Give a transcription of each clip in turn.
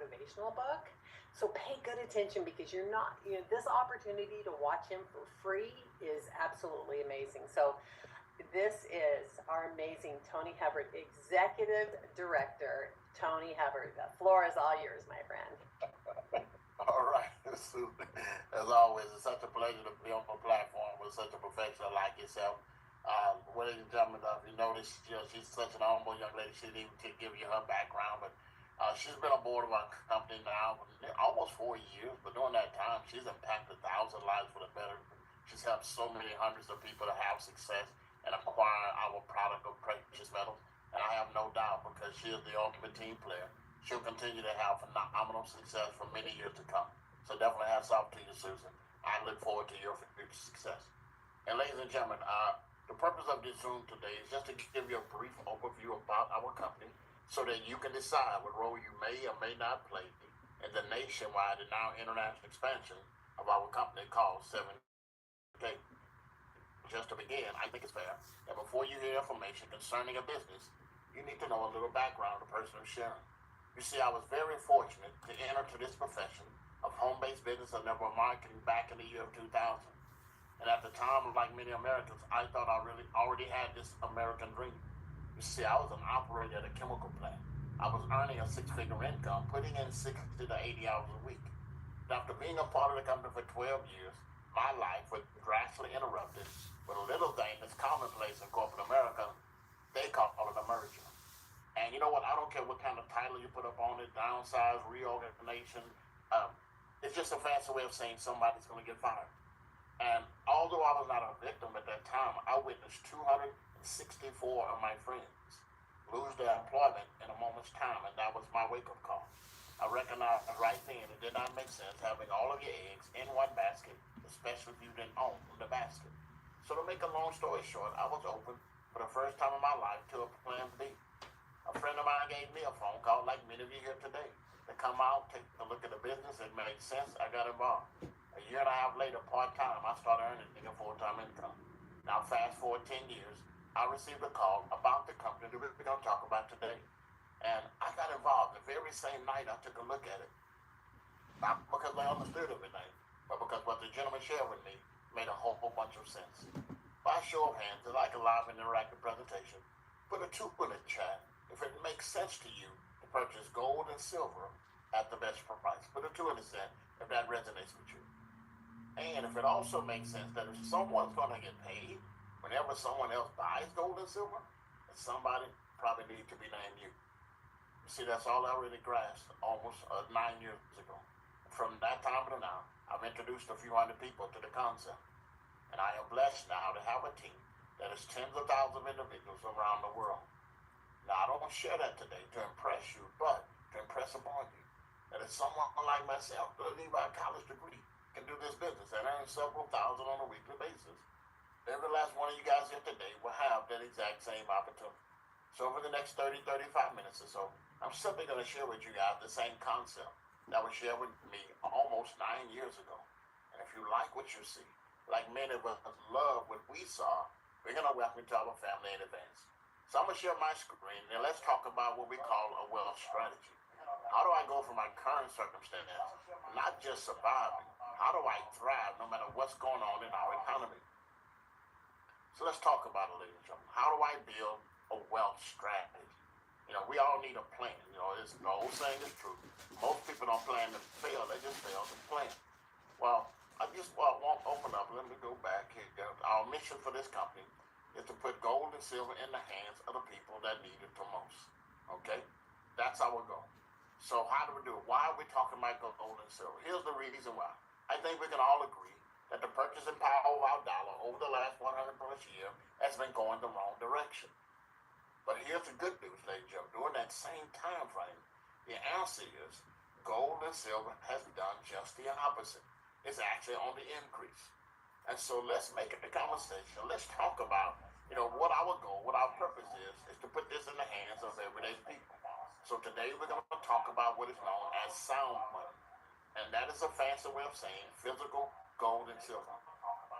motivational book. So pay good attention because you're not, this opportunity to watch him for free is absolutely amazing. So this is our amazing Tony Hubbard, Executive Director. Tony Hubbard, the floor is all yours, my friend. All right, Sue. As always, it's such a pleasure to be on the platform with such a professional like yourself. Ladies and gentlemen, if you notice, she's such an humble young lady. She didn't even give you her background, but she's been on board of our company now almost 4 years. But during that time, she's impacted thousands of lives for the better. She's helped so many hundreds of people to have success and acquire our product of precious metals. And I have no doubt, because she is the ultimate team player, she'll continue to have phenomenal success for many years to come. So definitely hats off to you, Susan. I look forward to your future success. And ladies and gentlemen, the purpose of this Zoom today is just to give you a brief overview about our company so that you can decide what role you may or may not play in the nationwide and now international expansion of our company called 7K. Just to begin, I think it's fair that before you hear information concerning a business, you need to know a little background of the person who's sharing. You see, I was very fortunate to enter to this profession of home-based business and network marketing back in the year of 2000. And at the time, like many Americans, I thought I really already had this American dream. You see, I was an operator at a chemical plant. I was earning a six-figure income, putting in 60 to 80 hours a week. And after being a part of the company for 12 years, my life was drastically interrupted with a little thing that's commonplace in corporate America. They call it a merger. And you know what? I don't care what kind of title you put up on it, downsize, reorganization. It's just a fancy way of saying somebody's going to get fired. And although I was not a victim at that time, I witnessed 264 of my friends lose their employment in a moment's time, and that was my wake-up call. I recognized right then it did not make sense having all of your eggs in one basket, especially if you didn't own the basket. So to make a long story short, I was open for the first time in my life to a plan B. A friend of mine gave me a phone call, like many of you here today, to come out, take a look at the business. It made sense. I got involved. A year and a half later, part-time, I started earning a full-time income. Now, fast forward 10 years, I received a call about the company that we're going to talk about today. And I got involved the very same night I took a look at it. Not because I understood everything, but because what the gentleman shared with me made a whole bunch of sense. By show of hands, like a live and interactive presentation, put a 2 in the chat if it makes sense to you to purchase gold and silver at the best price. Put a 2 in the chat if that resonates with you. And if it also makes sense that if someone's going to get paid whenever someone else buys gold and silver, then somebody probably needs to be named you. You see, that's all I really grasped almost 9 years ago. From that time to now, I've introduced a few hundred people to the concept. And I am blessed now to have a team that is tens of thousands of individuals around the world. Now, I don't share that today to impress you, but to impress upon you that if someone like myself, doesn't even have a college degree, can do this business and earn several thousand on a weekly basis, every last one of you guys here today will have that exact same opportunity. So over the next 30, 35 minutes or so, I'm simply going to share with you guys the same concept that was shared with me almost 9 years ago. And if you like what you see, like many of us love what we saw, we're going to welcome you to our family in advance. So I'm going to share my screen, and let's talk about what we call a wealth strategy. How do I go from my current circumstance, not just surviving, how do I thrive no matter what's going on in our economy? So let's talk about it, ladies and gentlemen. How do I build a wealth strategy? We all need a plan. It's the old saying is true. Most people don't plan to fail, they just fail to plan. Well, I just won't open up. Let me go back here. Our mission for this company is to put gold and silver in the hands of the people that need it the most. Okay? That's our goal. So how do we do it? Why are we talking about gold and silver? Here's the reason why. I think we can all agree that the purchasing power of our dollar over the last 100 plus years has been going the wrong direction. But here's the good news, ladies and gentlemen. During that same time frame, the answer is gold and silver has done just the opposite. It's actually on the increase. And so let's make it a conversation. Let's talk about, what our goal, what our purpose is to put this in the hands of everyday people. So today we're going to talk about what is known as sound money. And that is a fancy way of saying physical gold and silver.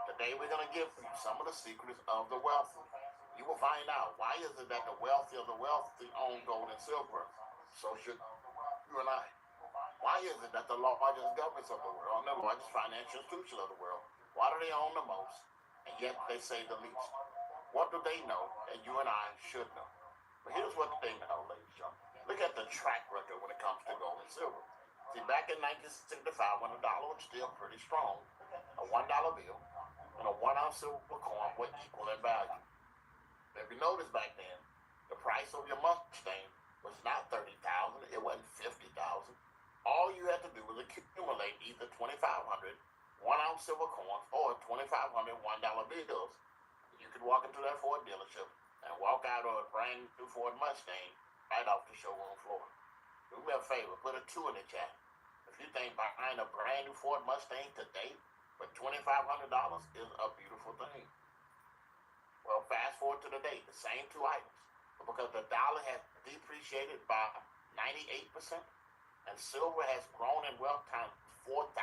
Today we're going to give you some of the secrets of the wealthy. You will find out why is it that the wealthy of the wealthy own gold and silver. So should you and I. it that the largest governments of the world and the largest financial institutions of the world, why do they own the most, and yet they say the least? What do they know that you and I should know? But here's what they know, ladies and gentlemen. Look at the track record when it comes to gold and silver. See, back in 1965, when the dollar was still pretty strong, a $1 bill and a 1 ounce silver coin were equal in value. If you notice back then, the price of your Mustang was not $30,000, it wasn't $50,000. All you had to do was accumulate either 2,500 1 ounce silver coins or 2,500 $1 bills. You could walk into that Ford dealership and walk out of a brand new Ford Mustang right off the showroom floor. Do me a favor, put a 2 in the chat. If you think buying a brand new Ford Mustang today for $2,500 is a beautiful thing. Well, fast forward to the date, the same 2 items. But because the dollar has depreciated by 98% and silver has grown in wealth times 4,000%,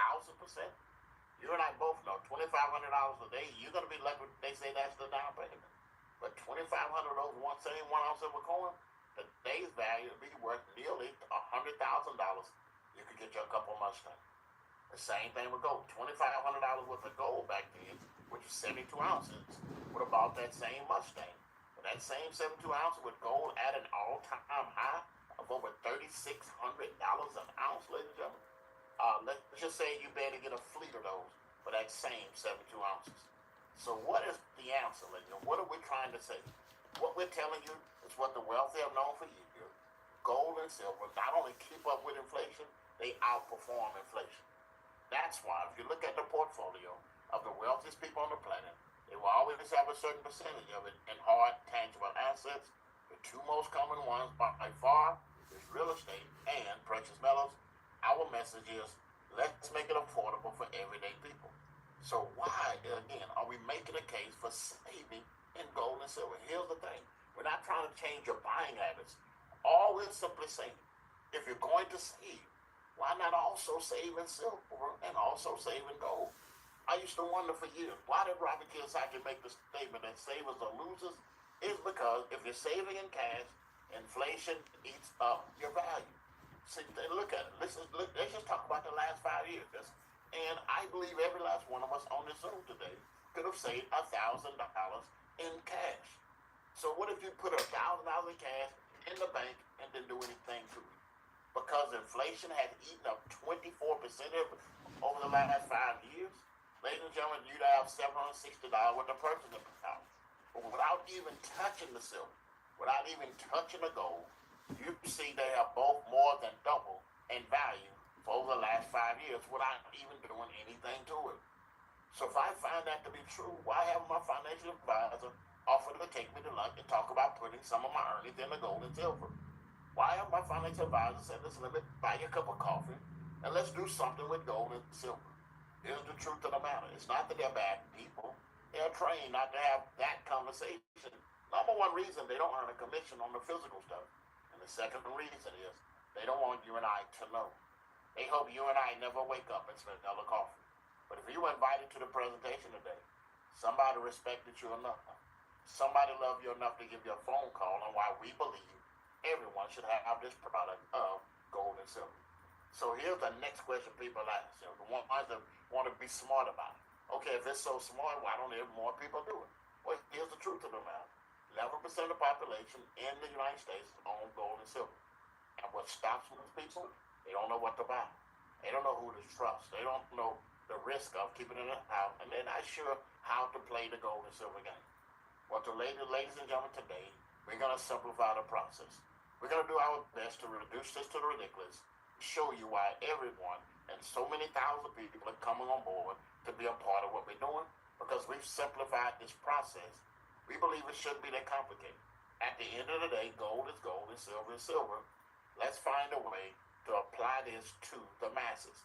you and I both know $2,500 a day, you're going to be lucky when they say that's the down payment. But $2,500 of those 1 ounce silver coin, today's value would be worth nearly $100,000. You could get you a couple Mustangs. The same thing with gold. $2,500 worth of gold back then, which is 72 ounces, would have bought that same Mustang. But that same 72 ounces with gold at an all-time high of over $3,600 an ounce, ladies and gentlemen. Let's just say you better get a fleet of those for that same 72 ounces. So what is the answer, ladies? What are we trying to say? What we're telling you is what the wealthy have known for years. Gold and silver not only keep up with inflation, they outperform inflation. That's why if you look at the portfolio of the wealthiest people on the planet, they will always have a certain percentage of it in hard, tangible assets. The 2 most common ones by far is real estate and precious metals. Our message is, let's make it affordable for everyday people. So why, again, are we making a case for saving in gold and silver? Here's the thing. We're not trying to change your buying habits. All we're simply saying, if you're going to save, why not also save in silver and also save in gold? I used to wonder for years, why did Robert Kiyosaki make the statement that savers are losers? It's because if you're saving in cash, inflation eats up your value. See, look at it. Let's just talk about the last 5 years. And I believe every last one of us on this Zoom today could have saved $1,000 in cash. So what if you put $1,000 in cash in the bank and didn't do anything to it? Because inflation has eaten up 24% over the last 5 years. Ladies and gentlemen, you'd have $760 worth of purchasing power. But without even touching the silver, without even touching the gold, you see they have both more than double in value for over the last 5 years without even doing anything to it. So if I find that to be true, why haven't my financial advisor offered to take me to lunch and talk about putting some of my earnings in the gold and silver? Why have my financial advisor said, listen, let me buy you a cup of coffee and let's do something with gold and silver? Here's the truth of the matter. It's not that they're bad people. They're trained not to have that conversation. Number one reason, they don't earn a commission on the physical stuff. And the second reason is they don't want you and I to know. They hope you and I never wake up and smell the coffee. But if you were invited to the presentation today, somebody respected you enough. Somebody loved you enough to give you a phone call on why we believe everyone should have this product of gold and silver. So here's the next question people ask. The ones that want to be smart about it. Okay, if it's so smart, why don't more people do it? Well, here's the truth of the matter. 11% of the population in the United States own gold and silver. And what stops most people? They don't know what to buy. They don't know who to trust. They don't know the risk of keeping it in the house. And they're not sure how to play the gold and silver game. Well, ladies and gentlemen, today, we're going to simplify the process. We're going to do our best to reduce this to the ridiculous, show you why everyone and so many thousand people are coming on board to be a part of what we're doing, because we've simplified this process. We believe it shouldn't be that complicated. At the end of the day, gold is gold and silver is silver. Let's find a way to apply this to the masses.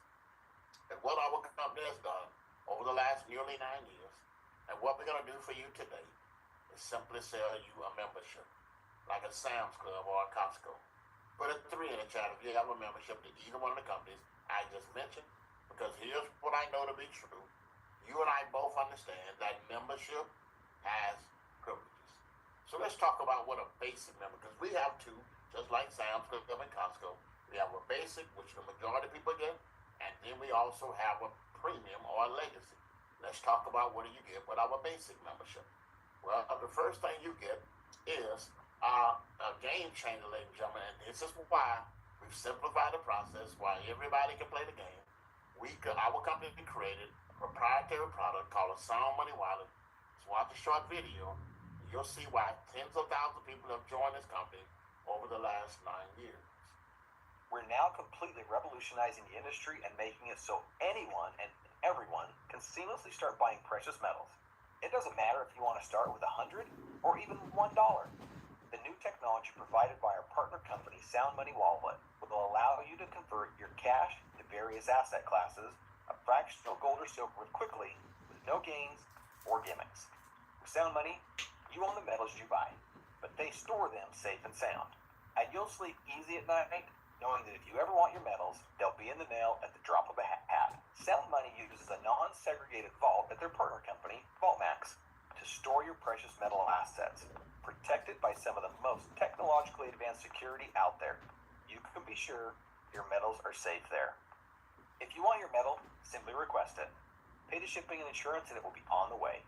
And what our company has done over the last nearly 9 years, and what we're going to do for you today, is simply sell you a membership, like a Sam's Club or a Costco. Put a 3 in the chat if you have a membership to either one of the companies I just mentioned, because here's what I know to be true. You and I both understand that membership has privileges. So let's talk about what a basic member, because we have 2, just like Sam's Club and Costco. We have a basic, which the majority of people get, and then we also have a premium or a legacy. Let's talk about what do you get with our basic membership. Well, the first thing you get is a game changer, ladies and gentlemen, and this is why we've simplified the process, why everybody can play the game. Our company created a proprietary product called a Sound Money Wallet. So watch a short video, and you'll see why tens of thousands of people have joined this company over the last 9 years. We're now completely revolutionizing the industry and making it so anyone and everyone can seamlessly start buying precious metals. It doesn't matter if you want to start with $100 or even $1. The new technology provided by our partner company, Sound Money Wallet, will allow you to convert your cash to various asset classes, a fractional gold or silver quickly, with no gains or gimmicks. With Sound Money, you own the metals you buy, but they store them safe and sound. And you'll sleep easy at night, knowing that if you ever want your metals, they'll be in the mail at the drop of a hat. Sound Money uses a non-segregated vault at their partner company, VaultMax, to store your precious metal assets, protected by some of the most technologically advanced security out there. You can be sure your metals are safe there. If you want your metal, simply request it. Pay the shipping and insurance and it will be on the way.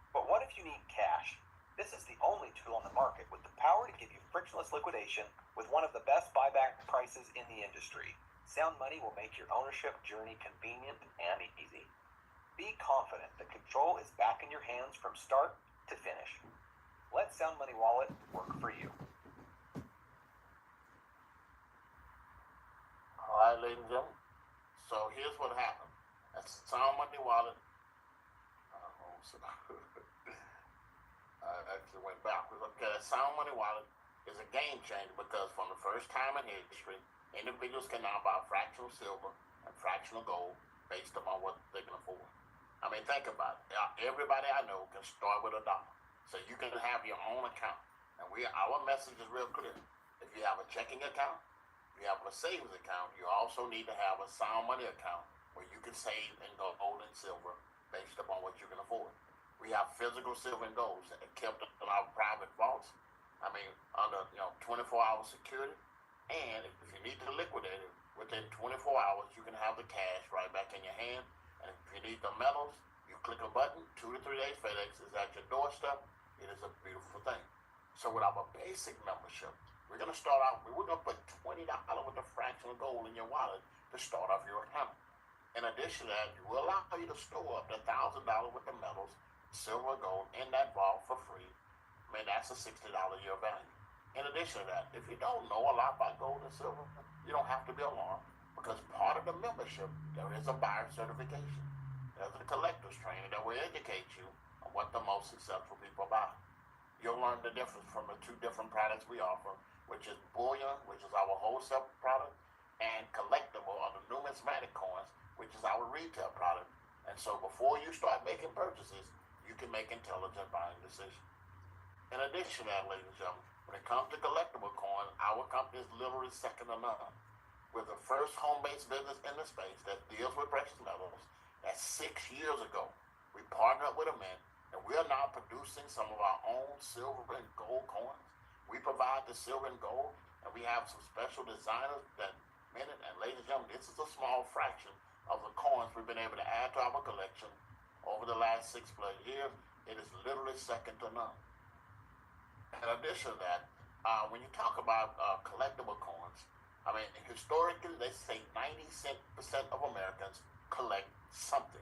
But what if you need cash? This is the only tool on the market with the power to give you frictionless liquidation with one of the best buyback prices in the industry. Sound Money will make your ownership journey convenient and easy. Be confident that control is back in your hands from start to finish. Let Sound Money Wallet work for you. All right, ladies and gentlemen. So here's what happened. That's Sound Money Wallet. I actually went backwards. Okay, that Sound Money Wallet is a game changer because from the first time in history, individuals can now buy fractional silver and fractional gold based upon what they can afford. I mean, think about it. Everybody I know can start with $1. So you can have your own account. And our message is real clear. If you have a checking account, if you have a savings account, you also need to have a Sound Money account where you can save in gold and silver based upon what you can afford. We have physical silver and gold that are kept in our private vaults. I mean, under 24-hour security. And if you need to liquidate it within 24 hours, you can have the cash right back in your hand. And if you need the metals, you click a button. 2 to 3 days, FedEx is at your doorstep. It is a beautiful thing. So with our basic membership, we're going to start out. We're going to put $20 with a fraction of gold in your wallet to start off your account. In addition to that, we will allow you to store up to $1,000 worth of metals, silver, gold in that vault for free. I mean, that's a $60 a year value. In addition to that, if you don't know a lot about gold and silver, you don't have to be alarmed because part of the membership, there is a buyer certification. There's a collector's training that will educate you on what the most successful people buy. You'll learn the difference from the 2 different products we offer, which is bullion, which is our wholesale product, and collectible or the numismatic coins, which is our retail product. And so before you start making purchases, you can make intelligent buying decisions. In addition to that, ladies and gentlemen, when it comes to collectible coins, our company is literally second to none. We're the first home-based business in the space that deals with precious metals. That's 6 years ago. We partnered up with a mint, and we are now producing some of our own silver and gold coins. We provide the silver and gold, and we have some special designers that mint it. And ladies and gentlemen, this is a small fraction of the coins we've been able to add to our collection over the last 6+ years. It is literally second to none. In addition to that, when you talk about collectible coins, I mean, historically, they say 90% of Americans collect something.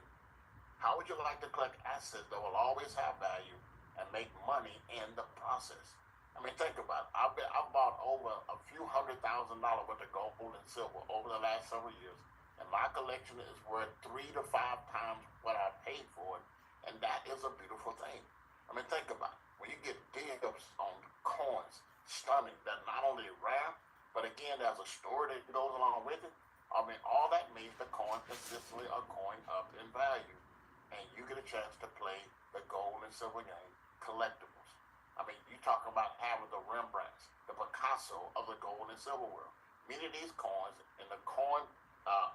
How would you like to collect assets that will always have value and make money in the process? I mean, think about it. I've bought over a few $100,000 worth of gold and silver over the last several years, and my collection is worth 3 to 5 times what I paid for it, and that is a beautiful thing. I mean, think about it. When you get dibs on coins, stunning, that not only rare, but again, there's a story that goes along with it. I mean, all that means the coins consistently are going up in value, and you get a chance to play the gold and silver game, collectibles. I mean, you talking about having the Rembrandts, the Picasso of the gold and silver world. Many of these coins in the coin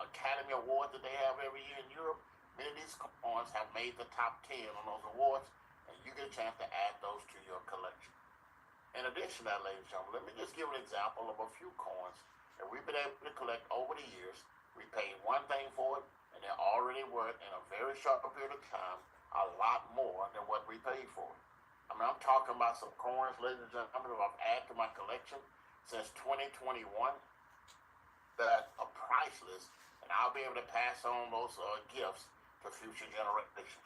Academy Awards that they have every year in Europe, many of these coins have made the top 10 on those awards, and you get a chance to add those to your collection. In addition to that, ladies and gentlemen, let me just give an example of a few coins And we've been able to collect over the years. We paid one thing for it, and they're already worth in a very short period of time a lot more than what we paid for it. I mean, I'm talking about some coins, ladies and gentlemen, that I've added to my collection since 2021 that are priceless, and I'll be able to pass on those gifts to future generations.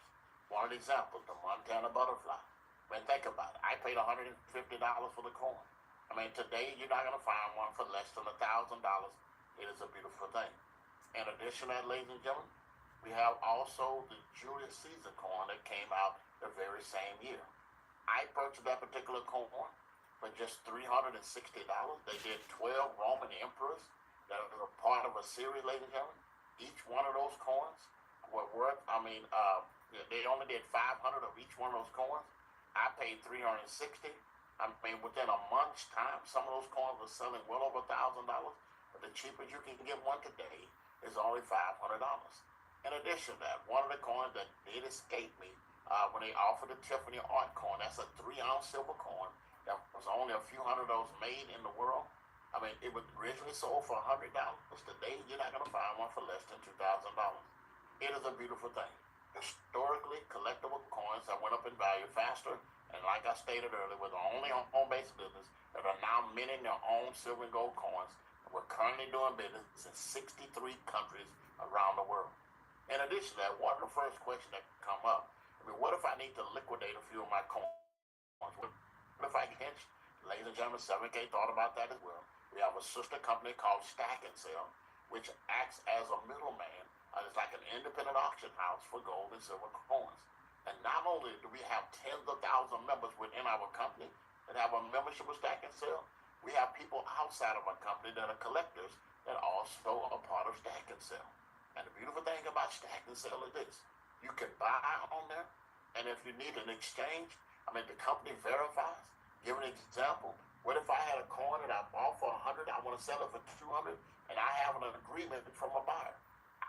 One example, the Montana butterfly. I mean, think about it. I paid $150 for the coin. I mean, today you're not going to find one for less than $1,000. It is a beautiful thing. In addition to that, ladies and gentlemen, we have also the Julius Caesar coin that came out the very same year. I purchased that particular coin for just $360. They did 12 Roman emperors that was a part of a series, ladies and gentlemen. Each one of those coins were worth, they only did 500 of each one of those coins. I paid $360. I mean, within a month's time, some of those coins were selling well over $1,000. But the cheapest you can get one today is only $500. In addition to that, one of the coins that did escape me when they offered the Tiffany art coin, that's a 3-ounce silver coin. There was only a few hundred of those made in the world. I mean, it was originally sold for $100. Today, you're not going to find one for less than $2,000. It is a beautiful thing. Historically, collectible coins have went up in value faster, and like I stated earlier, we're the only home-based business that are now minting their own silver and gold coins. We're currently doing business in 63 countries around the world. In addition to that, one of the first questions that come up, I mean, what if I need to liquidate a few of my coins? What if I can't? Ladies and gentlemen, 7K thought about that as well. We have a sister company called Stack and Sell, which acts as a middleman. It's like an independent auction house for gold and silver coins. And not only do we have tens of thousands of members within our company that have a membership with Stack and Sell, we have people outside of our company that are collectors that also are part of Stack and Sell. And the beautiful thing about Stack and Sell is this. You can buy on there, and if you need an exchange, I mean, the company verifies. Give an example. What if I had a coin that I bought for $100, I want to sell it for $200, and I have an agreement from a buyer?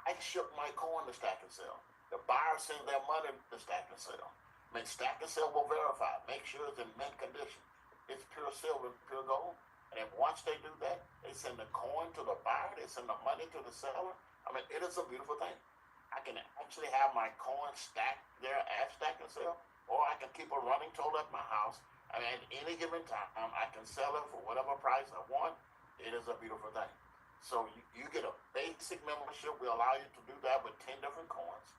I ship my coin to Stack and Sell. The buyer sends their money to Stack and Sell. I mean, Stack and Sell will verify, make sure it's in mint condition. It's pure silver, pure gold. And then once they do that, they send the coin to the buyer, they send the money to the seller. I mean, it is a beautiful thing. I can actually have my coin stacked there at Stack and Sell, or I can keep a running total at my house. I mean, at any given time, I can sell it for whatever price I want. It is a beautiful thing. So you get a basic membership. We allow you to do that with 10 different coins.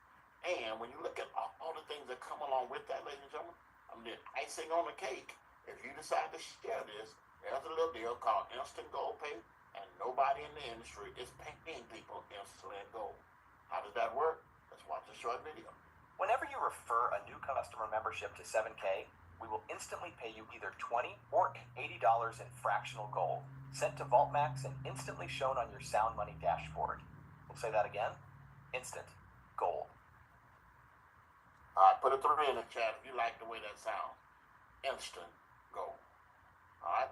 And when you look at all the things that come along with that, ladies and gentlemen, I mean, the icing on the cake, if you decide to share this, there's a little deal called Instant Gold Pay, and nobody in the industry is paying people instantly in gold. How does that work? Let's watch a short video. Whenever you refer a new customer membership to 7K, we will instantly pay you either $20 or $80 in fractional gold, sent to VaultMax and instantly shown on your Sound Money dashboard. We'll say that again. Instant gold. All right, put a 3 in the chat if you like the way that sounds. Instant gold. All right?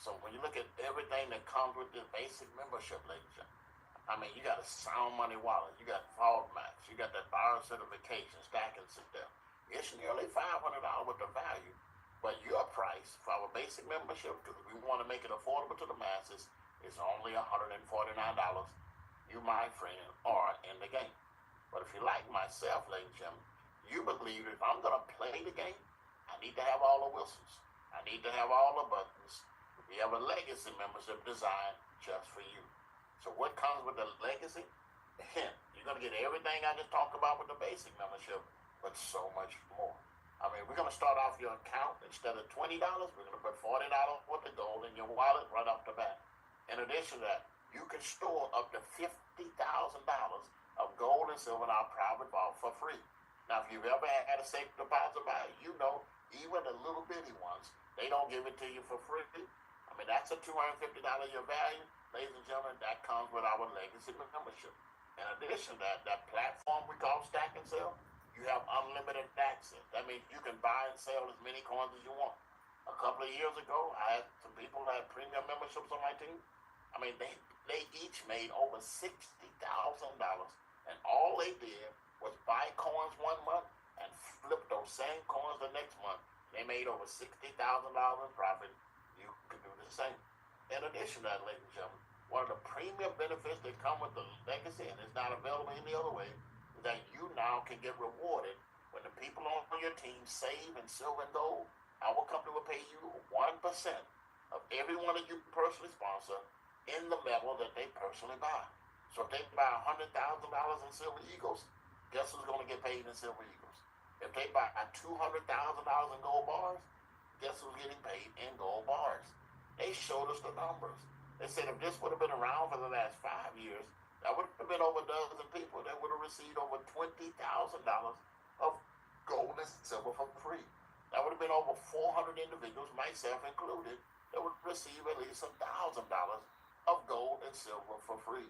So when you look at everything that comes with this basic membership, ladies and gentlemen, I mean, you got a Sound Money wallet, you got VaultMax, you got that buyer certification, Stack and Sell. It's nearly $500 worth of value, but your price for our basic membership, because we want to make it affordable to the masses, is only $149. You, my friend, are in the game. But if you like myself, ladies and gentlemen, you believe if I'm going to play the game, I need to have all the whistles. I need to have all the buttons. We have a legacy membership designed just for you. So what comes with the legacy? Hint, you're going to get everything I just talked about with the basic membership, but so much more. I mean, we're going to start off your account. Instead of $20, we're going to put $40 worth of gold in your wallet right off the bat. In addition to that, you can store up to $50,000 of gold and silver in our private vault for free. Now, if you've ever had a safe deposit buy, you know, even the little bitty ones, they don't give it to you for free. I mean, that's a $250 your value. Ladies and gentlemen, that comes with our legacy membership. In addition to that, that platform we call Stack and Sell, you have unlimited access. That means you can buy and sell as many coins as you want. A couple of years ago, I had some people that had premium memberships on my team. I mean, they each made over $60,000, and all they did was buy coins one month and flip those same coins the next month. They made over $60,000 in profit. You can do the same. In addition to that, ladies and gentlemen, one of the premium benefits that come with the legacy, and it's not available any other way, is that you now can get rewarded when the people on your team save in silver and gold. Our company will pay you 1% of every one of you personally sponsor in the metal that they personally buy. So if they buy $100,000 in silver eagles, guess who's going to get paid in silver eagles? If they buy $200,000 in gold bars, guess who's getting paid in gold bars? They showed us the numbers. They said if this would have been around for the last 5 years, that would have been over a dozen people that would have received over $20,000 of gold and silver for free. That would have been over 400 individuals, myself included, that would receive at least $1,000 of gold and silver for free.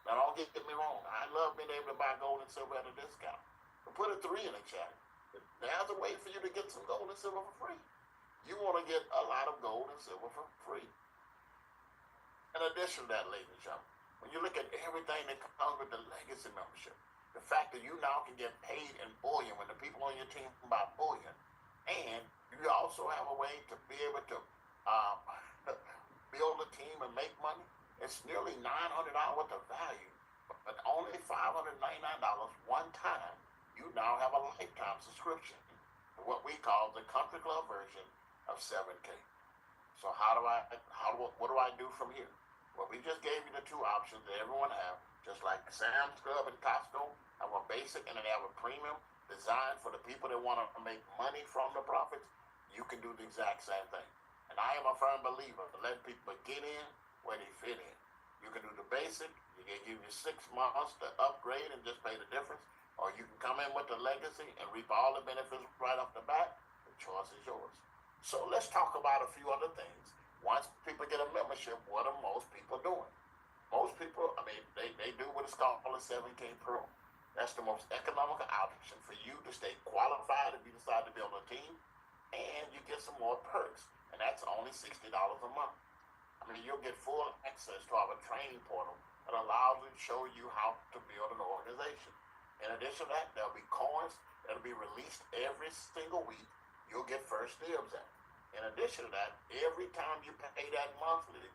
Now don't get me wrong, I love being able to buy gold and silver at a discount. But put a 3 in the chat. There's a way for you to get some gold and silver for free. You want to get a lot of gold and silver for free. In addition to that, ladies and gentlemen, when you look at everything that comes with the legacy membership, the fact that you now can get paid in bullion when the people on your team buy bullion, and you also have a way to be able to build a team and make money, it's nearly $900 worth of value, but only $599 one time. You now have a lifetime subscription to what we call the country club version of 7K. So what do I do from here? Well, we just gave you the 2 options that everyone have, just like Sam's Club and Costco have a basic and then they have a premium designed for the people that want to make money from the profits. You can do the exact same thing. And I am a firm believer to let people get in where they fit in. You can do the basic, you can give you 6 months to upgrade and just pay the difference, or you can come in with the legacy and reap all the benefits right off the bat. The choice is yours. So let's talk about a few other things. Once people get a membership, what are most people doing? Most people, they do what is called a 7K Pro. That's the most economical option for you to stay qualified if you decide to build a team, and you get some more perks, and that's only $60 a month. You'll get full access to our training portal that allows you to show you how to build an organization. In addition to that, there'll be coins that'll be released every single week. You'll get first dibs at. In addition to that, every time you pay that monthly,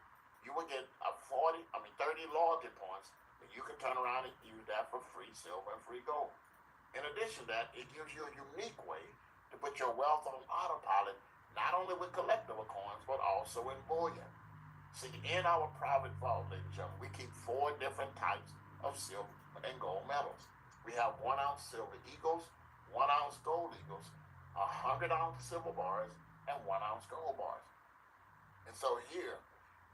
you will get 30 loyalty points that you can turn around and use that for free silver and free gold. In addition to that, it gives you a unique way to put your wealth on autopilot, not only with collectible coins, but also in bullion. See, in our private vault, ladies and gentlemen, we keep 4 different types of silver and gold medals. We have 1 ounce silver eagles, 1 ounce gold eagles, 100 ounce silver bars, and 1 ounce gold bars. And so here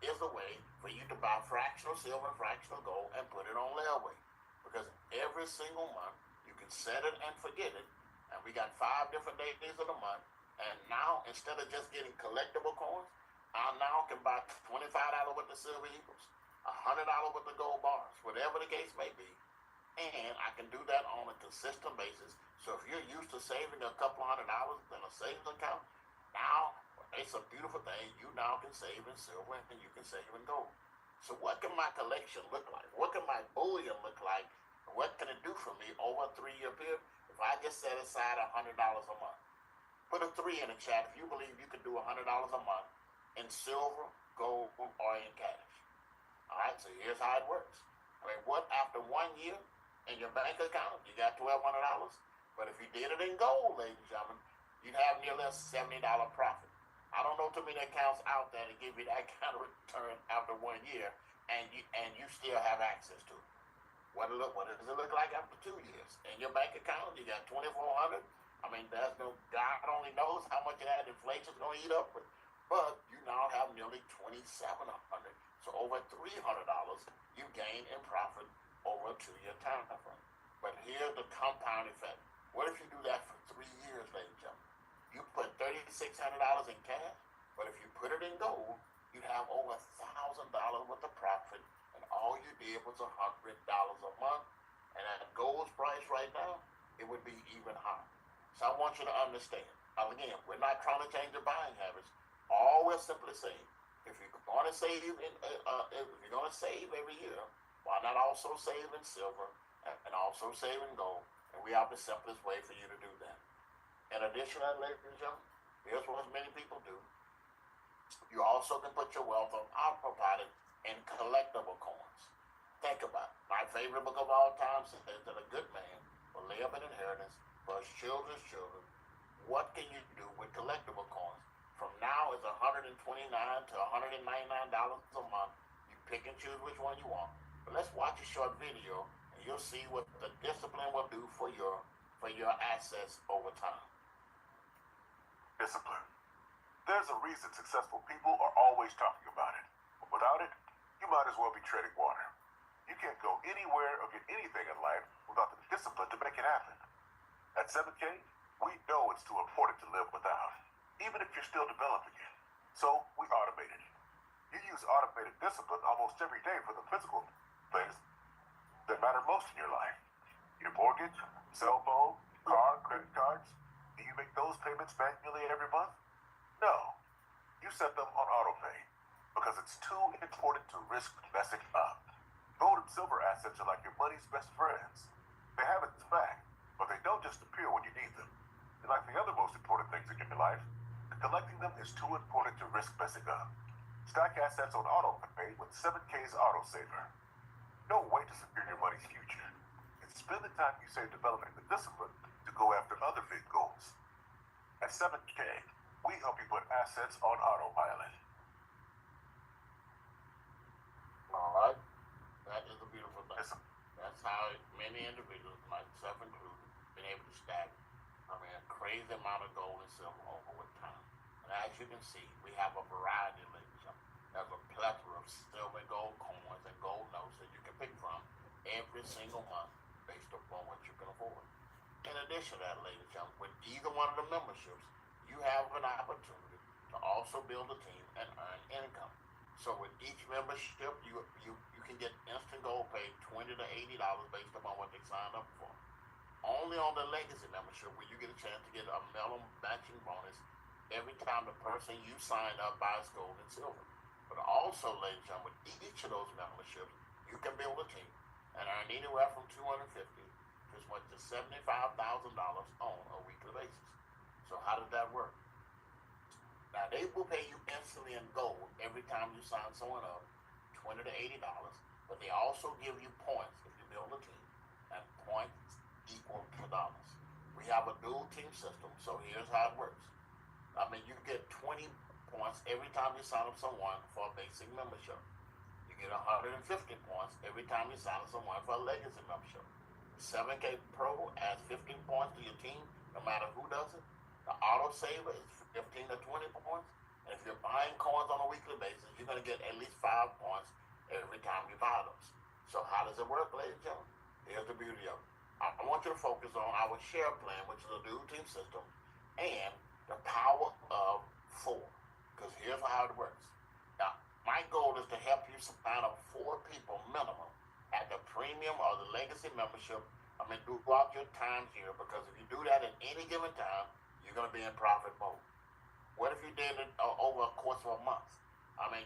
is a way for you to buy fractional silver and fractional gold and put it on layaway. Because every single month, you can set it and forget it. And we got 5 different days of the month. And now, instead of just getting collectible coins, I now can buy $25 with the silver eagles, $100 with the gold bars, whatever the case may be. And I can do that on a consistent basis. So if you're used to saving a couple $100 in a savings account, now it's a beautiful thing. You now can save in silver and you can save in gold. So what can my collection look like? What can my bullion look like? What can it do for me over a 3-year period if I just set aside $100 a month? Put a 3 in the chat if you believe you can do $100 a month in silver, gold, or in cash. All right, so here's how it works. What after 1 year in your bank account, you got $1,200. But if you did it in gold, ladies and gentlemen, you'd have nearly a $70 profit. I don't know too many accounts out there that give you that kind of return after 1 year, and you still have access to it. What does it look like after 2 years? In your bank account, you got $2,400. There's no, God only knows how much of that inflation's going to eat up, but you now have nearly $2,700. So over $300 you gain in profit over a 2-year time frame. But here's the compound effect. What if you do that for 3 years, ladies and gentlemen? You put $3,600 in cash, but if you put it in gold, you'd have over $1,000 worth of profit, and all you did was $100 a month. And at gold's price right now, it would be even higher. So I want you to understand. Now again, we're not trying to change your buying habits. All we're simply saying, if you're going to save every year, why not also save in silver and also save in gold? And we have the simplest way for you to do that. In addition to that, ladies and gentlemen, here's what many people do. You also can put your wealth on autopilot in collectible coins. Think about it. My favorite book of all time says that a good man will lay up an inheritance for his children's children. What can you do with collectible coins? From now is $129 to $199 a month. You pick and choose which one you want. But let's watch a short video and you'll see what the discipline will do for your assets over time. Discipline. There's a reason successful people are always talking about it. But without it, you might as well be treading water. You can't go anywhere or get anything in life without the discipline to make it happen. At 7K, we know it's too important to live without, even if you're still developing it. So we automated it. You use automated discipline almost every day for the physical things that matter most in your life. Your mortgage, cell phone, car, credit cards. Do you make those payments manually every month? No. You set them on autopay because it's too important to risk messing up. Gold and silver assets are like your money's best friends. They have its back, but they don't just appear when you need them. And like the other most important things in your life, collecting them is too important to risk messing up. Stack assets on autopay with 7K's autosaver. No way to secure your money's future. And spend the time you save developing the discipline to go after other big goals. At 7K, we help you put assets on autopilot. All right. That is a beautiful thing. That's how many individuals, myself included, been able to stack, a crazy amount of gold and silver over time. And as you can see, we have a variety of ladies. There's a plethora of silver and gold coins and gold notes that you can pick from every single month based upon what you can afford. In addition to that, ladies and gentlemen, with either one of the memberships, you have an opportunity to also build a team and earn income. So with each membership, you can get instant gold pay $20 to $80 based upon what they signed up for. Only on the legacy membership will you get a chance to get a minimum matching bonus every time the person you sign up buys gold and silver. But also, ladies and gentlemen, with each of those memberships, you can build a team and earn anywhere from $250 to as much as $75,000 on a weekly basis. So how does that work? Now, they will pay you instantly in gold every time you sign someone up, $20 to $80, but they also give you points if you build a team, and points equal to dollars. We have a dual team system, so here's how it works. You get 20 points every time you sign up someone for a basic membership. You get 150 points every time you sign up someone for a legacy membership. 7K Pro adds 15 points to your team, no matter who does it. The auto saver is 15 to 20 points. And if you're buying coins on a weekly basis, you're going to get at least 5 points every time you buy those. So how does it work, ladies and gentlemen? Here's the beauty of it. I want you to focus on our share plan, which is a dual team system, and the power of 4. Because here's how it works. Now, my goal is to help you sign up 4 people minimum at the premium or the legacy membership. Throughout your time here, because if you do that at any given time, you're going to be in profit mode. What if you did it over a course of a month?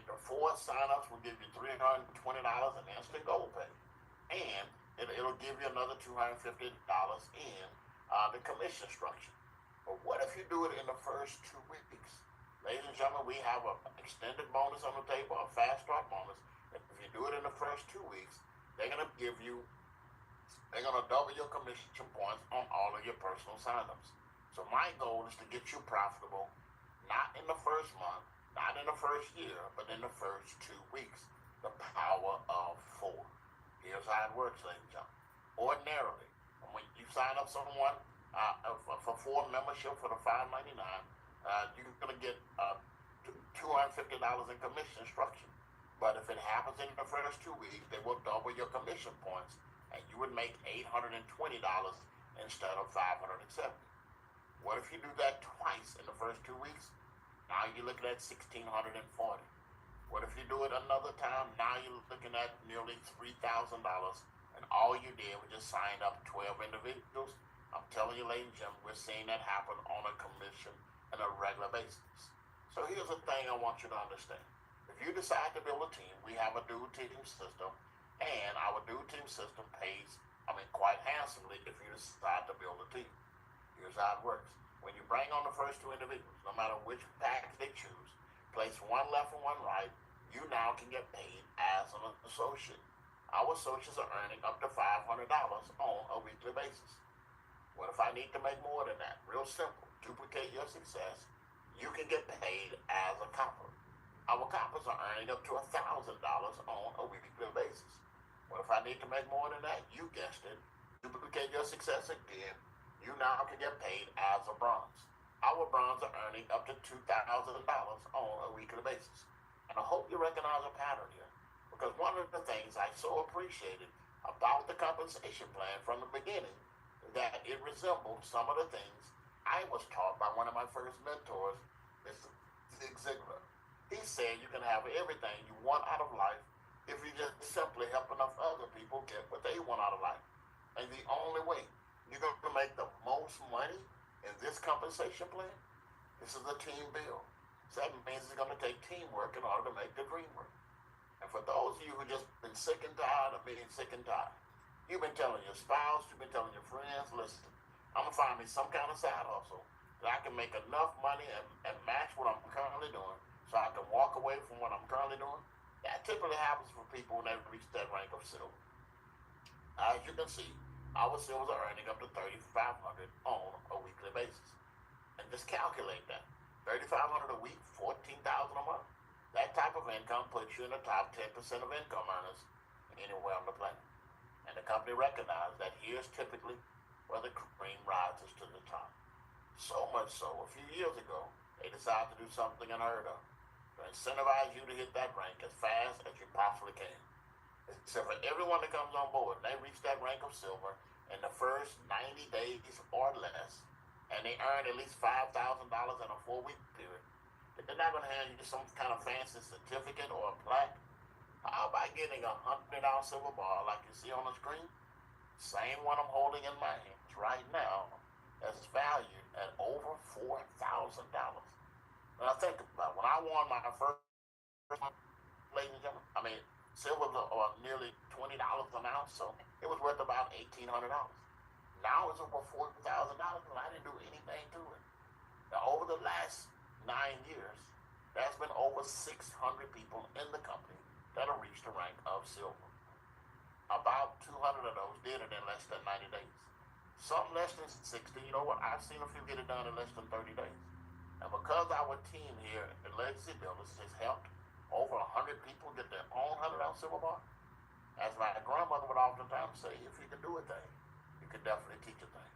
The 4 signups will give you $320 in instant gold pay, and it'll give you another $250 in the commission structure. But what if you do it in the first 2 weeks? Ladies and gentlemen, we have an extended bonus on the table, a fast start bonus. If you do it in the first 2 weeks, they're going to double your commission points on all of your personal signups. So my goal is to get you profitable, not in the first month, not in the first year, but in the first 2 weeks. The power of 4. Here's how it works, ladies and gentlemen. Ordinarily, when you sign up someone for 4 membership for the $5.99, you're going to get $250 in commission structure. But if it happens in the first 2 weeks, they will double your commission points, and you would make $820 instead of $570. What if you do that twice in the first 2 weeks? Now you're looking at $1,640. What if you do it another time? Now you're looking at nearly $3,000, and all you did was just sign up 12 individuals. I'm telling you, ladies and gentlemen, we're seeing that happen on a commission on a regular basis. So here's the thing I want you to understand. If you decide to build a team, we have a dual team system, and our dual team system pays, quite handsomely if you decide to build a team. Here's how it works. When you bring on the first 2 individuals, no matter which package they choose, place 1 left and 1 right, you now can get paid as an associate. Our associates are earning up to $500 on a weekly basis. What if I need to make more than that? Real simple. Duplicate your success. You can get paid as a copper. Our coppers are earning up to $1,000 on a weekly basis. What if I need to make more than that? You guessed it. Duplicate your success again. You now can get paid as a bronze. Our bronze are earning up to $2,000 on a weekly basis. And I hope you recognize a pattern here, because one of the things I so appreciated about the compensation plan from the beginning is that it resembled some of the things I was taught by one of my first mentors, Mr. Zig Ziglar. He said you can have everything you want out of life if you just simply help enough other people get what they want out of life. And the only way you're going to make the most money in this compensation plan, this is a team build. So that means it's going to take teamwork in order to make the dream work. And for those of you who just been sick and tired of being sick and tired, you've been telling your spouse, you've been telling your friends, listen, I'm going to find me some kind of side hustle that I can make enough money and match what I'm currently doing so I can walk away from what I'm currently doing. That typically happens for people when they reach that rank of silver. As you can see, our silvers are earning up to $3,500 on a weekly basis. And just calculate that. $3,500 a week, $14,000 a month. That type of income puts you in the top 10% of income earners anywhere on the planet. And the company recognized that here's typically where the cream rises to the top. So much so, a few years ago, they decided to do something unheard of, to incentivize you to hit that rank as fast as you possibly can. So for everyone that comes on board, they reach that rank of silver in the first 90 days or less, and they earn at least $5,000 in a 4-week period. They're not going to hand you some kind of fancy certificate or a plaque. How about getting a $100 silver bar like you see on the screen? Same one I'm holding in my hands right now, that's valued at over $4,000. Now think about it. When I won my first one, ladies and gentlemen, I mean, silver was nearly $20 an ounce, so it was worth about $1,800. Now it's over $4,000, and I didn't do anything to it. Now, over the last 9 years, there's been over 600 people in the company that have reached the rank of silver. About 200 of those did it in less than 90 days. Some less than 60. You know what? I've seen a few get it done in less than 30 days. And because our team here at Legacy Builders has helped over 100 people get their own $100 silver bar, as my grandmother would oftentimes say, if you can do a thing, you can definitely teach a thing.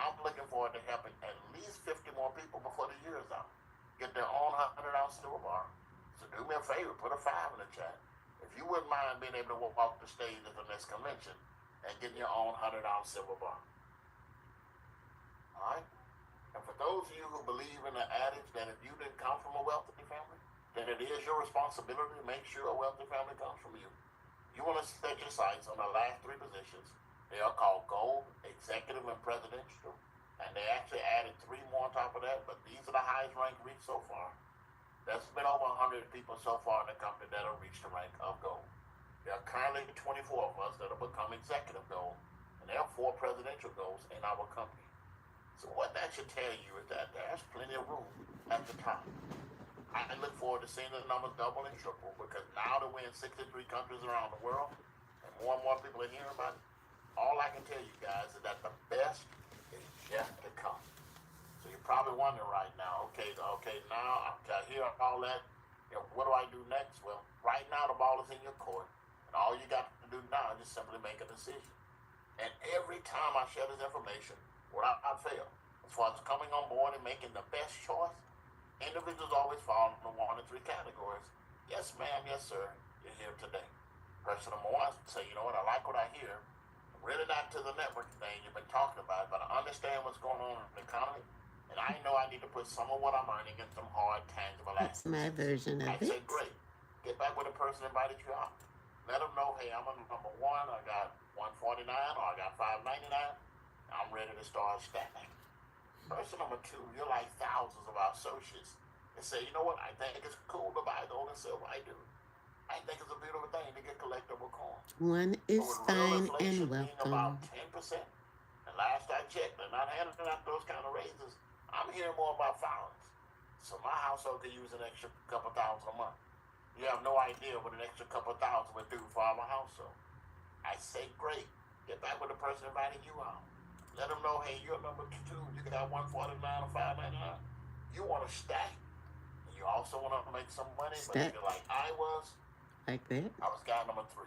I'm looking forward to helping at least 50 more people before the year is out get their own $100 silver bar. So do me a favor, put a 5 in the chat. If you wouldn't mind being able to walk the stage at the next convention and getting your own $100 silver bar. All right? And for those of you who believe in the adage that if you didn't come from a wealthy family, then it is your responsibility to make sure a wealthy family comes from you. You want to set your sights on the last 3 positions. They are called gold, executive, and presidential. And they actually added 3 more on top of that, but these are the highest rank reached so far. There's been over 100 people so far in the company that have reached the rank of gold. There are currently 24 of us that have become executive gold, and there are 4 presidential goals in our company. So what that should tell you is that there's plenty of room at the top. I look forward to seeing the numbers double and triple, because now that we're in 63 countries around the world, and more people are hearing about it, all I can tell you guys is that the best is yet to come. So you're probably wondering right now, okay, now I hear all that, what do I do next? Well, right now the ball is in your court, and all you got to do now is just simply make a decision. And every time I share this information, without fail, as far as coming on board and making the best choice, individuals always fall into 1 of 3 categories. Yes, ma'am, yes, sir, you're here today. Person number 1 say, you know what, I like what I hear. Really not to the network thing you've been talking about, but I understand what's going on in the economy, and I know I need to put some of what I'm earning in some hard, tangible assets. That's my version of I'd say, great. Get back with the person that invited you out. Let them know, hey, I'm a number 1, I got $149, or I got $599. I'm ready to start stacking. Person number 2, you're like thousands of our associates that say, you know what, I think it's cool to buy gold and silver. I do. I think it's a beautiful thing to get collectible coins. One is fine and being about welcome. 10%, and last I checked, they're not handing out those kind of raises. I'm hearing more about filings. So my household could use an extra couple thousand a month. You have no idea what an extra couple of thousand would do for our household. I say, great. Get back with the person inviting you out. Let them know, hey, you're number 2. You got 149 or 599. You want to stack. You also want to make some money, but if you're like I was, like that. I was guy number 3.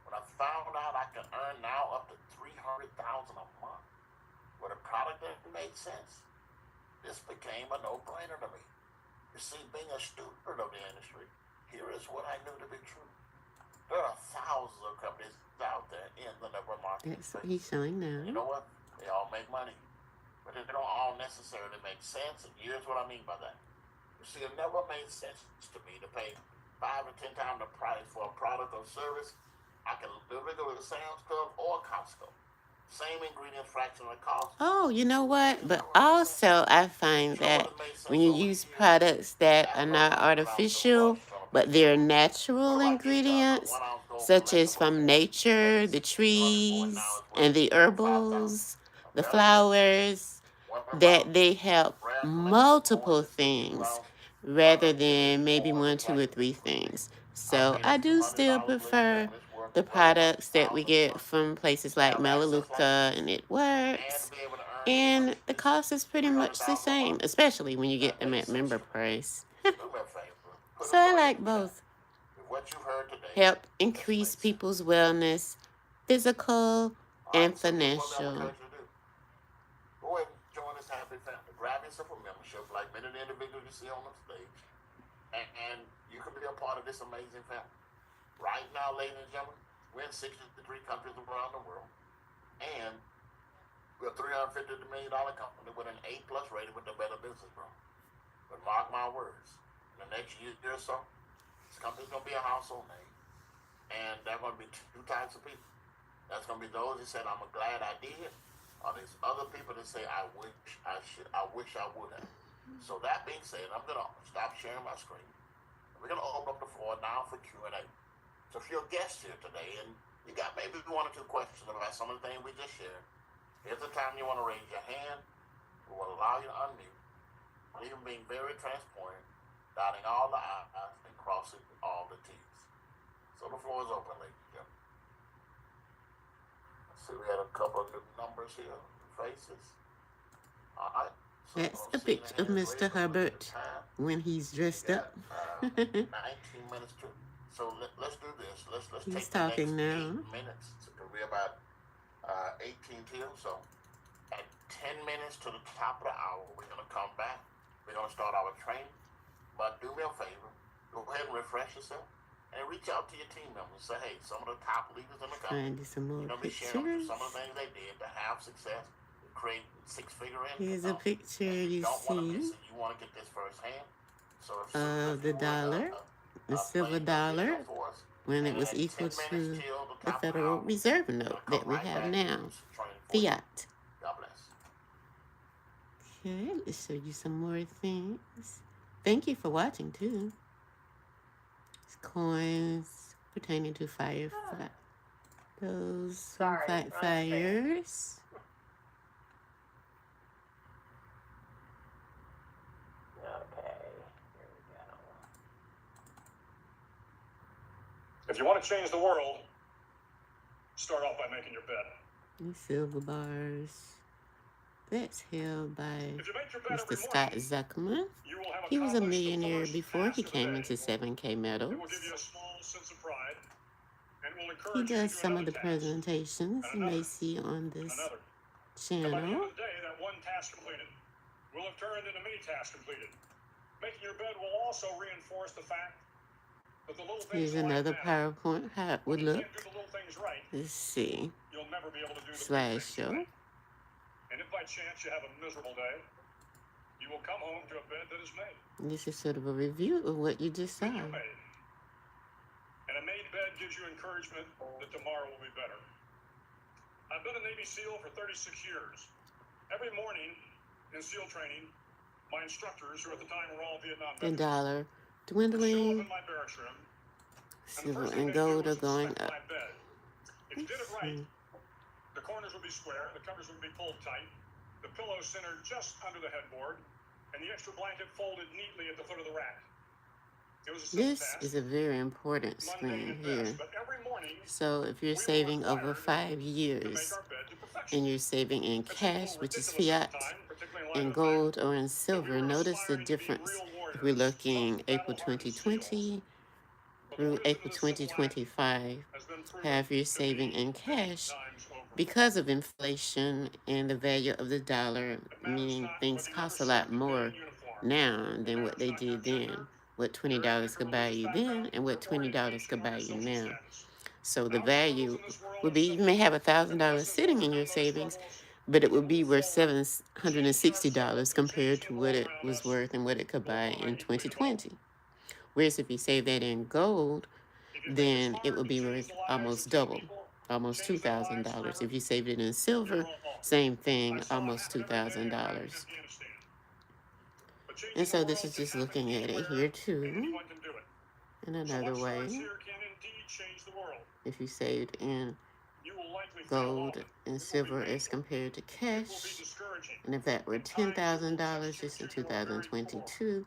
When I found out I could earn now up to $300,000 a month with a product that made sense, this became a no-brainer to me. You see, being a student of the industry, here is what I knew to be true. There are thousands of companies out there in the network marketing That's what space. he's showing now. You know what? They all make money, but they don't all necessarily make sense. And here's what I mean by that. You see, it never made sense to me to pay 5 or 10 times the price for a product or service. I can literally go to Sam's Club or Costco. Same ingredient, fraction of the cost. Oh, you know what? But also, I find that when you use products that are not artificial, but they're natural ingredients, such as from nature, the trees, and the herbals, the flowers, that they help multiple things rather than maybe 1, 2, or 3 things. So I do still prefer the products that we get from places like Melaleuca, and it works. And the cost is pretty much the same, especially when you get them at member price. So I like both. Help increase people's wellness, physical and financial. Go ahead and join this happy family. Grab yourself a membership like many of the individuals you see on the stage, and you can be a part of this amazing family. Right now, ladies and gentlemen, we're in 63 countries around the world, and we're a $350 million company with an A+ rating with the Better Business Bureau. But mark my words, in the next year or so, this company's going to be a household name, and there are going to be 2 types of people. That's going to be those that said, I'm glad I did, or there's other people that say, I wish I would have. So that being said, I'm going to stop sharing my screen. We're going to open up the floor now for Q&A. So if you're a guest here today and you got maybe 1 or 2 questions about some of the things we just shared, here's the time you want to raise your hand. We will allow you to unmute. And even being very transparent, dotting all the I's and crossing all the T's. So the floor is open, ladies and gentlemen. Let's see, we had a couple of new numbers here, faces. All right. So That's a picture of Mr. Hubbard when he's dressed up. 19 minutes to. So let's do this. Let's He's take the talking next now. 8 minutes. So we're about 18 till. So at 10 minutes to the top of the hour, we're going to come back. We're going to start our training. But do me a favor. Go ahead and refresh yourself. And reach out to your team members. Say, hey, some of the top leaders in the company. Find some more Be sharing pictures. some of the things they did to have success, to create 6-figure income. Here's a picture you see You want to get this firsthand. So of the dollar, the silver dollar, when it was equal to the Federal Reserve note that we have now, fiat. God bless. Okay, let's show you some more things. Thank you for watching too. It's coins pertaining to fire. Those fight fires. Okay, here we go. If you want to change the world, start off by making your bed. And silver bars. That's held by If you make your bed Mr. every Scott morning, Zuckerman. you will have He was a accomplished the millionaire first before he task of the came day. into 7K It medals. will give you a small sense of pride and will He encourage you does to do some of another the task, presentations you may see on and this another. And by the end channel. of the day, that one task completed will have turned into many tasks completed. Making your bed will also reinforce the fact that the little things Here's in life another matter. PowerPoint, how it When would you look. can't do the little things right, Let's see. you'll never be able to do the big things Slideshow. right. And if by chance you have a miserable day, you will come home to a bed that is made. This is sort of a review of what you just saw. That you made. And a made bed gives you encouragement that tomorrow will be better. I've been a Navy SEAL for 36 years. Every morning in SEAL training, my instructors, who at the time were all Vietnam The veterans, dollar would show up dwindling. in my barracks room, and the Silver first thing and they'd do gold was are going inspect up. my bed. If you did it Let's right, see. the corners would be square, the covers would be pulled tight, the pillow centered just under the headboard, and the extra blanket folded neatly at the foot of the rack. It was a simple This task, is a very important mundane screen at here. best, but every morning So if you're we were saving over required 5 to make years our bed to perfection. and you're saving in It seems a cash, little which is ridiculous at the fiat, time, particularly in light in of the fact gold or in that we silver, were notice the aspiring to be difference. real If we're warriors, looking tough, April battle-hardened SEALs. 2020 But the through wisdom April of this simple act 2025, has been proven half you're to saving be in many cash times over. because of inflation and the value of the dollar, It matters meaning not things whether you ever cost a served lot a day more in uniform. now It than what matters they not your did then. gender, What your $20 ethnic or could buy religious you then background, and what your $20 orientation, could or buy your you social now. status. So the Mountain girls value in this world would are be, you may have simple, and $1,000 lessons sitting in your overcome those savings, struggles but it can would be move worth forward, change $760 ourselves, compared change to the what world it around was us, worth and what it could we'll buy find in equally to 2020. Whereas if you save that in gold, If you think it's then it hard would to be change worth the lives almost of 10 double, people, almost change their lives $2,000. forever, If you saved it in you're silver, wrong. same I thing, saw it almost happen every day in Iraq and $2,000. Afghanistan. But changing And the so world this is can just happen looking at it anywhere, here and too, anyone can do it. in So another what way. starts here can indeed change the world. If you saved in You will likely fail gold often. and It will be silver as painful. compared to It will be cash, discouraging. and if that were At times, it will $10,000 test you just in to your very core. 2022,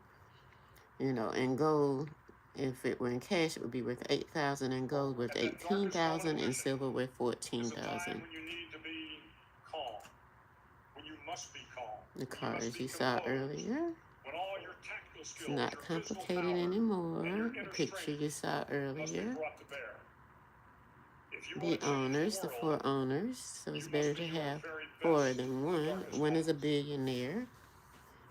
in gold, if it were in cash, it would be worth $8,000 in gold, worth At that darkest moment of $18,000, and vision silver worth is a $14,000. time when you need to be calm. When you must be calm. The When you must cards be you saw composed. earlier, When all your tactical it's skills, not your physical complicated power, and anymore. your The inner picture strength you saw must be earlier, brought to bear. If you the want to change owners, the the world, 4 owners, so it's you better must be to your have very 4 best than in the 1. darkest One is a moments. billionaire,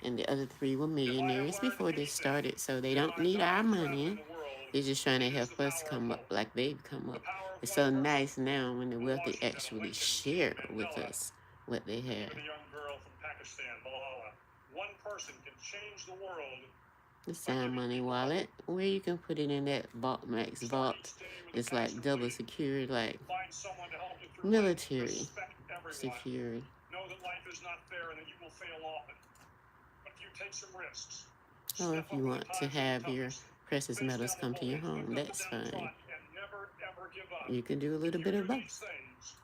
and the other 3 were If I have millionaires learned before this anything started, so they in don't my need our time traveling money. the world, They're just trying to it is the help us power of come up hope. like they've come The up. power of It's one so person nice now when the from wealthy Washington, actually Lincoln, share with Mandela, us what they even have. the young girl from Pakistan, Malala. One person can change the world The by Sound giving Money people hope. wallet, where you can put it in that Vault Max Start vault. each day with a It's like passion double belief. secured, like Find someone to help you through life. military Respect everyone. secured. Know that life is not fair and that you will fail often. But if you take some risks, Or step if up you when the want to times are have your toughest, precious face metals down come the to your bullies, home, look up that's and down the fine. front, and never ever give up. You can do a If little you bit do of both. these things,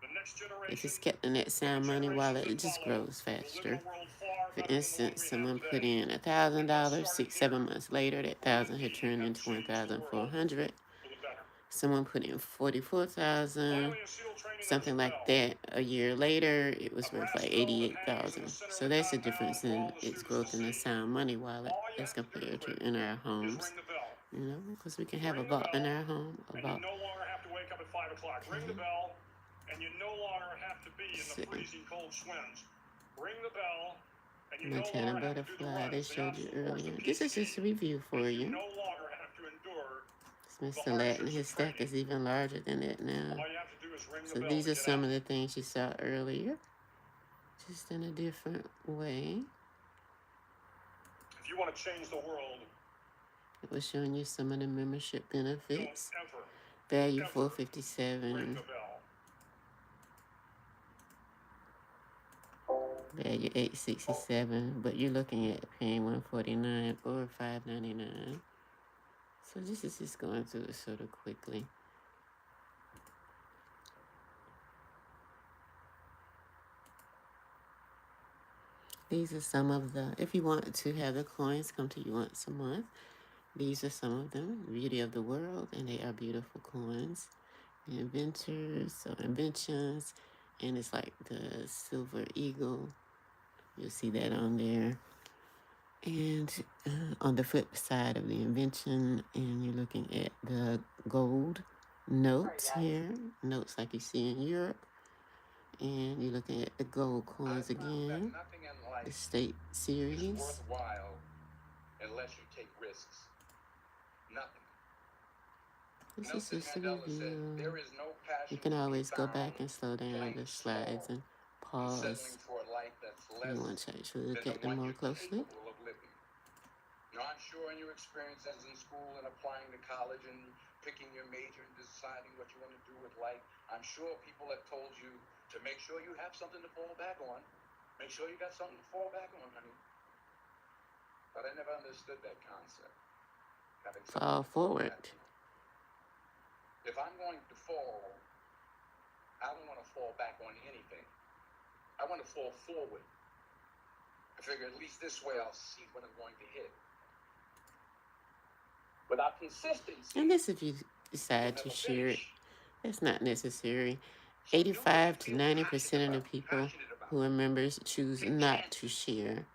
the next generation, If it's kept in that and Sound the Money generations wallet, that it just follow grows will live faster. in a world far For better than the one instance, we someone have put today. in It must $1,000, start 6, here. 7 months later, that We 1,000 had indeed turned have into changed the world 1,400. for the better. Someone put in 44,000, Finally, in SEAL training, there's something a like bell. that. A year later, it was A worth brass like bell that hangs in the 88,000. center So of the that's the compound difference for in all the its students growth to in the see. Sound Money wallet All you as have to do compared to quickly in our is homes. ring the bell. Because we can have a Ring the vault in bell, our home, a and you vault. no longer have to wake up at 5 o'clock. Ring the Okay. bell, and you no longer have to be in the So, freezing cold swims. Ring the bell, and you no Montana longer have to do the Butterfly, they runs, the showed you obstacle course, the earlier. This is just a PT, review for and you you. no longer have to endure the Mr. Latin, hardships his of stack training. is even larger than that now. All you have to do is ring the So bell these to are get some out. of the things you saw earlier, just in a different way. If you want to change the world, It was showing you some of the membership don't benefits. ever Value ring $457, the bell. value $867, but you're looking at paying $149 or $599. So this is just going through it sort of quickly. These are some of the, if you want to have the coins come to you once a month, these are some of them. Beauty of the world, and they are beautiful coins. Inventors or inventions, and it's like the silver eagle. You'll see that on there. And on the flip side of the invention, and you're looking at the gold notes here, notes like you see in Europe. And you're looking at the gold coins again, the state series. Is worthwhile unless you take risks. Nothing. This is Nelson just a Mandela said, review. there is no passion You can to be always go found back and slow down playing the slides and small and pause. settling for a life that's You less want to actually look than at the them one more you're closely. capable of living. Now, I'm sure in your experiences in school and applying to college and picking your major and deciding what you want to do with life, I'm sure people have told you to make sure you have something to fall back on. Make sure you got something to fall back on, honey. But I never understood that concept. Having something Fall to fall forward. back on. If I'm going to fall, I don't want to fall back on anything. I want to fall forward. I figure at least this way I'll see what I'm going to hit. Without consistency, And this if you decide to share it. It's not necessary. 85 to 90% of the people who are members choose not to share.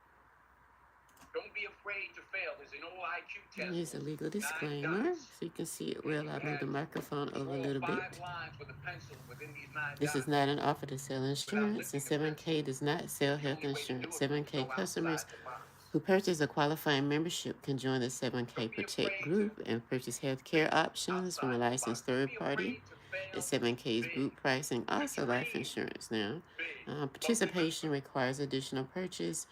Don't be afraid to fail. There's an old IQ test. Here's a legal disclaimer, so you can see it well. I'll move the microphone over a little bit. This is not an offer to sell insurance, and 7K does not sell health insurance. 7K customers who purchase a qualifying membership can join the 7K Protect group and purchase health care options from a licensed third party. At 7K's group pricing, also life insurance now. Participation requires additional purchase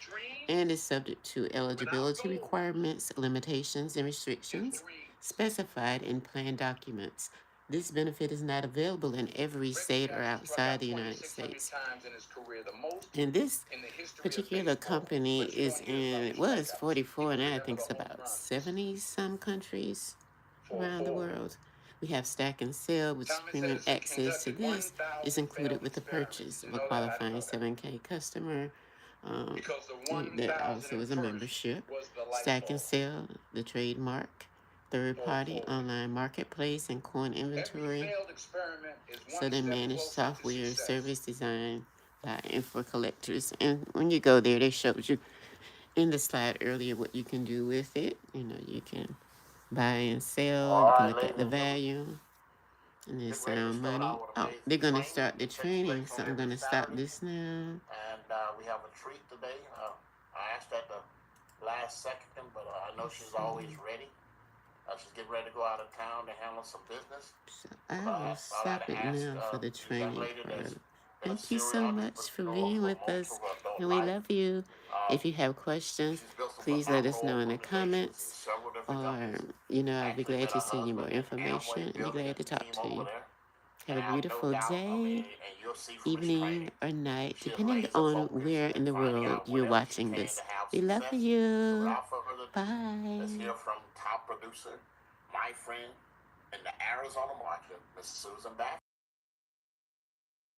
and is subject to eligibility requirements, limitations, and restrictions specified in plan documents. This benefit is not available in every state or outside the United States. And this particular company is in, it was 44, and I think it's about 70-some countries around the world. We have Stack and Sell, which premium access to this is included with the purchase of a qualifying 7K customer. That also is a membership. Stack and Sell, the trademark, third party online marketplace and coin inventory. So they manage software, service design, and for collectors. And when you go there, they showed you in the slide earlier what you can do with it. You know, you can buy and sell, you can look at the value. And there's sound money. Oh, they're going to start the training, so I'm going to stop this now. And we have a treat today. I asked at the last second, but I know she's always ready. She's getting ready to go out of town to handle some business. So I will stop it now for the training part. Thank you so much for being with us, and we love you. If you have questions, please let us know in the comments, or, you know, I'll be glad to send you more information and be glad to talk to you. Have a beautiful day, evening, or night, depending on where in the world you're watching this. We love you. Bye. Let's hear from top producer, my friend in the Arizona market, Miss Susan Bass.